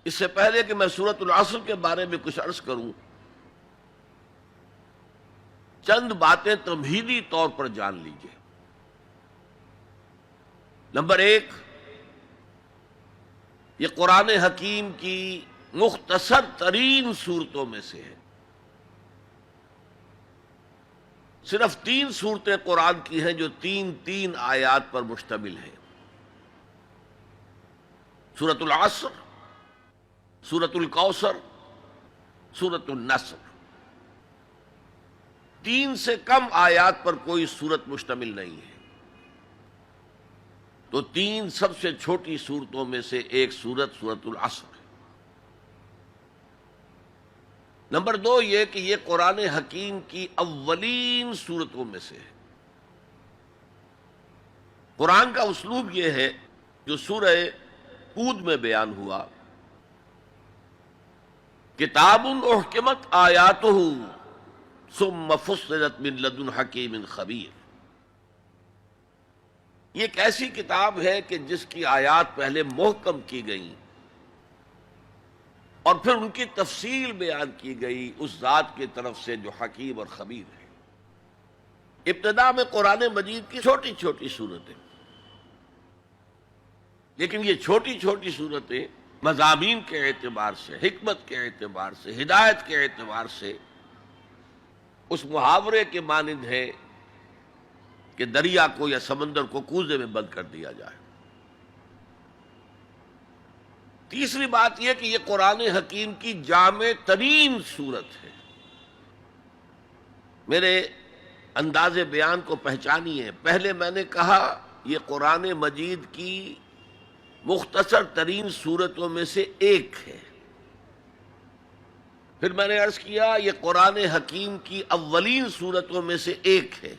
اس سے پہلے کہ میں سورۃ العصر کے بارے میں کچھ عرض کروں، چند باتیں تمہیدی طور پر جان لیجیے۔ نمبر ایک، یہ قرآن حکیم کی مختصر ترین صورتوں میں سے ہے۔ صرف 3 صورتیں قرآن کی ہیں جو 3 آیات پر مشتمل ہیں۔ سورۃ العصر، سورۃ الکوثر، سورۃ النصر۔ 3 سے کم آیات پر کوئی سورت مشتمل نہیں ہے، تو 3 سب سے چھوٹی صورتوں میں سے ایک سورت سورۃ العصر ہے۔ نمبر 2 یہ کہ یہ قرآن حکیم کی اولین صورتوں میں سے ہے۔ قرآن کا اسلوب یہ ہے جو سورہ ہود میں بیان ہوا، کتاب احکمت آیاتہ ثم فصلت من لدن حکیم خبیر۔ یہ ایک ایسی کتاب ہے کہ جس کی آیات پہلے محکم کی گئیں اور پھر ان کی تفصیل بیان کی گئی اس ذات کی طرف سے جو حکیم اور خبیر ہے۔ ابتدا میں قرآن مجید کی چھوٹی چھوٹی صورتیں، لیکن یہ چھوٹی چھوٹی صورتیں مضامین کے اعتبار سے، حکمت کے اعتبار سے، ہدایت کے اعتبار سے اس محاورے کے مانند ہے کہ دریا کو یا سمندر کو کوزے میں بند کر دیا جائے۔ تیسری بات یہ کہ یہ قرآن حکیم کی جامع ترین صورت ہے۔ میرے انداز بیان کو پہچانیے، پہلے میں نے کہا یہ قرآن مجید کی مختصر ترین صورتوں میں سے ایک ہے، پھر میں نے عرض کیا یہ قرآن حکیم کی اولین صورتوں میں سے ایک ہے،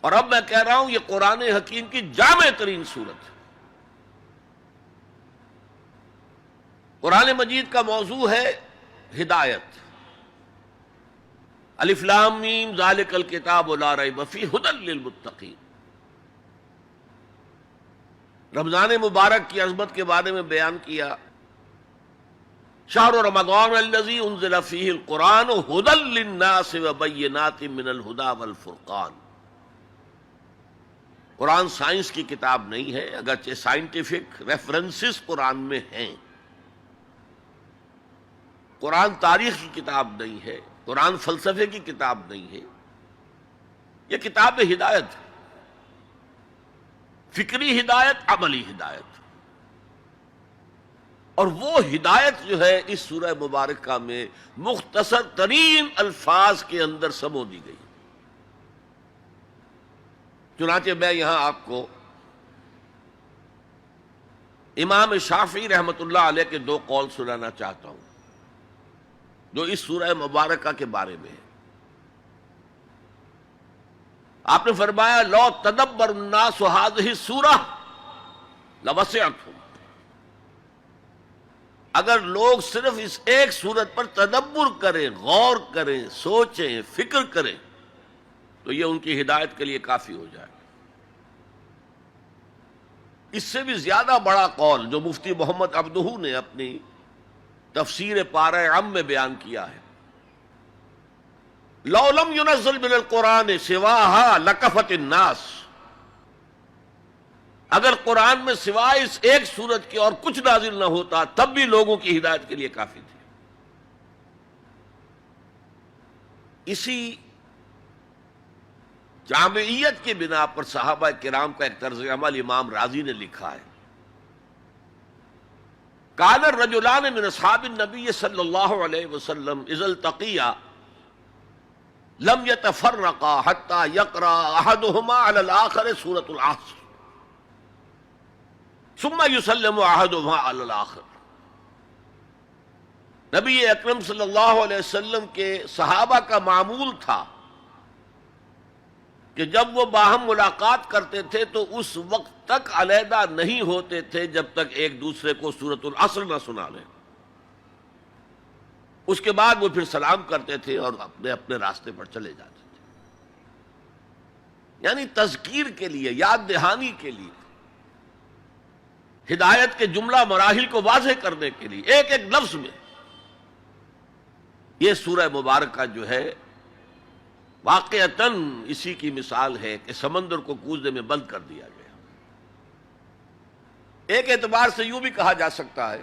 اور اب میں کہہ رہا ہوں یہ قرآن حکیم کی جامع ترین صورت ہے۔ قرآن مجید کا موضوع ہے ہدایت۔ الف لام میم ذالک الکتاب لا ریب فیہ ھدی للمتقین۔ رمضان مبارک کی عظمت کے بارے میں بیان کیا، شہر رمضان الذی انزل فیہ القرآن ھدی للناس وبینات من الھدی والفرقان۔ قرآن سائنس کی کتاب نہیں ہے، اگرچہ سائنٹیفک ریفرنسز قرآن میں ہیں۔ قرآن تاریخ کی کتاب نہیں ہے، قرآن فلسفے کی کتاب نہیں ہے، یہ کتاب ہدایت ہے، فکری ہدایت، عملی ہدایت۔ اور وہ ہدایت جو ہے اس سورہ مبارکہ میں مختصر ترین الفاظ کے اندر سمو دی گئی۔ چنانچہ میں یہاں آپ کو امام شافعی رحمۃ اللہ علیہ کے 2 قول سنانا چاہتا ہوں جو اس سورہ مبارکہ کے بارے میں ہے۔ آپ نے فرمایا لو تدبر الناس هذه السورة لوسعتهم۔ اگر لوگ صرف اس ایک سورت پر تدبر کریں، غور کریں، سوچیں، فکر کریں تو یہ ان کی ہدایت کے لیے کافی ہو جائے۔ اس سے بھی زیادہ بڑا قول جو مفتی محمد عبدہ نے اپنی تفسیر پارہ عم میں بیان کیا ہے، لو لم ينزل من القرآن سواها لکفت الناس۔ اگر قرآن میں سوائے اس ایک سورت کے اور کچھ نازل نہ ہوتا تب بھی لوگوں کی ہدایت کے لیے کافی تھی۔ اسی جامعیت کی بنا پر صحابہ کرام کا ایک طرز عمل امام راضی نے لکھا ہے، کان الرجلان من اصحاب النبی صلی اللہ علیہ وسلم اذا التقیا لم يتفرقا حتى يقرأ احدهما على الاخر سورة العصر ثم يسلم احدهما على الاخر۔ نبی اکرم صلی اللہ علیہ وسلم کے صحابہ کا معمول تھا کہ جب وہ باہم ملاقات کرتے تھے تو اس وقت تک علیحدہ نہیں ہوتے تھے جب تک ایک دوسرے کو سورۃ العصر نہ سنا لیں۔ اس کے بعد وہ پھر سلام کرتے تھے اور اپنے اپنے راستے پر چلے جاتے تھے، یعنی تذکیر کے لیے، یاد دہانی کے لیے۔ ہدایت کے جملہ مراحل کو واضح کرنے کے لیے ایک ایک لفظ میں یہ سورہ مبارکہ جو ہے واقعتاً اسی کی مثال ہے کہ سمندر کو کوزے میں بند کر دیا گیا۔ ایک اعتبار سے یوں بھی کہا جا سکتا ہے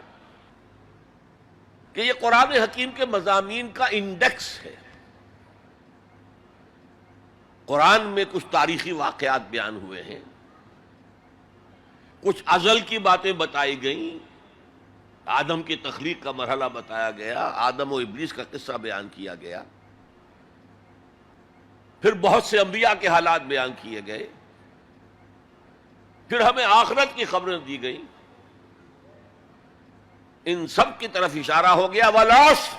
کہ یہ قرآن حکیم کے مضامین کا انڈیکس ہے۔ قرآن میں کچھ تاریخی واقعات بیان ہوئے ہیں، کچھ ازل کی باتیں بتائی گئیں، آدم کی تخلیق کا مرحلہ بتایا گیا، آدم و ابلیس کا قصہ بیان کیا گیا، پھر بہت سے انبیاء کے حالات بیان کیے گئے، پھر ہمیں آخرت کی خبریں دی گئیں۔ ان سب کی طرف اشارہ ہو گیا والعصر،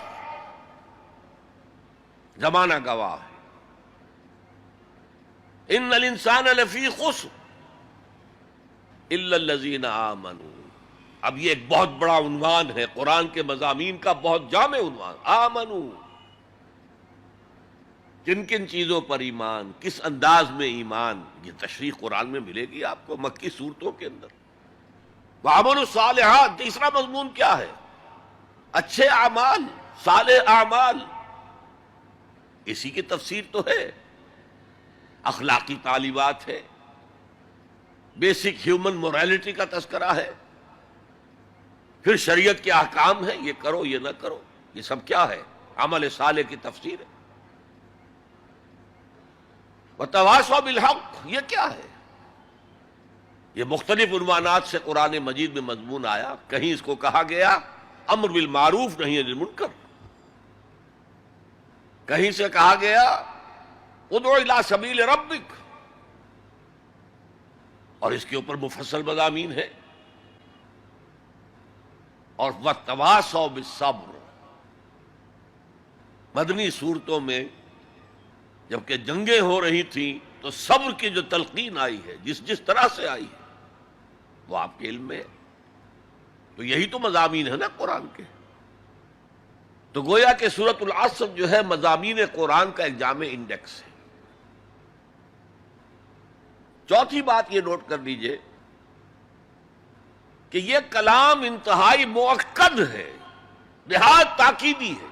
زمانہ گواہ ہے، ان الانسان لفی خسر الا الذین آمنوا۔ اب یہ ایک بہت بڑا عنوان ہے قرآن کے مضامین کا، بہت جامع عنوان، آمنو، کن کن چیزوں پر ایمان، کس انداز میں ایمان، یہ تشریح قرآن میں ملے گی آپ کو مکی صورتوں کے اندر۔ وعملوا الصالحات، تیسرا مضمون کیا ہے؟ اچھے اعمال، صالح اعمال، اسی کی تفسیر تو ہے، اخلاقی تعلیمات ہے، بیسک ہیومن موریلٹی کا تذکرہ ہے، پھر شریعت کے احکام ہیں، یہ کرو یہ نہ کرو، یہ سب کیا ہے؟ عمل صالح کی تفسیر ہے۔ وتواصوا بالحق، یہ کیا ہے؟ یہ مختلف عنوانات سے قرآن مجید میں مضمون آیا۔ کہیں اس کو کہا گیا امر بالمعروف نہی عن المنکر، کہیں سے کہا گیا ادعو الی سبیل ربک، اور اس کے اوپر مفصل مضامین ہے۔ اور وتواصوا بالصبر، مدنی صورتوں میں جبکہ جنگیں ہو رہی تھیں تو صبر کی جو تلقین آئی ہے، جس طرح سے آئی ہے وہ آپ کے علم میں ہے۔ تو یہی تو مضامین ہے نا قرآن کے۔ تو گویا کہ سورۃ العصر جو ہے مضامین قرآن کا ایک جامع انڈیکس ہے۔ چوتھی بات یہ نوٹ کر لیجئے کہ یہ کلام انتہائی مؤکد ہے، نہایت تاکیدی ہے۔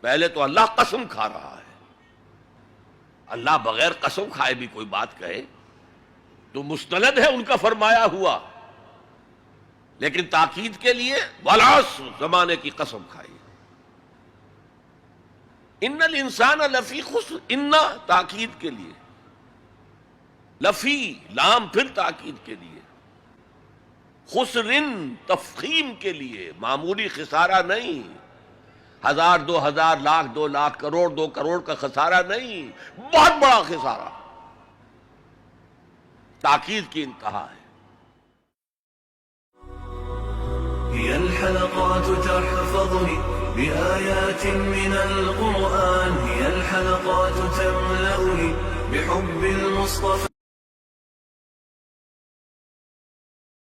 پہلے تو اللہ قسم کھا رہا ہے، اللہ بغیر قسم کھائے بھی کوئی بات کہے تو مستند ہے ان کا فرمایا ہوا، لیکن تاکید کے لیے والعصر، زمانے کی قسم کھائی۔ ان الانسان لفی خسر، ان تاکید کے لیے، لفی لام پھر تاکید کے لیے، خسرن تفخیم کے لیے، معمولی خسارہ نہیں، 1000 2000 لاکھ 2 لاکھ کروڑ 2 کروڑ کا خسارہ نہیں، بہت بڑا خسارہ، تاکید کی انتہا ہے۔ هي الحلقات تحفظني بآيات من القرآن، هي الحلقات تملأني بحب المصطفى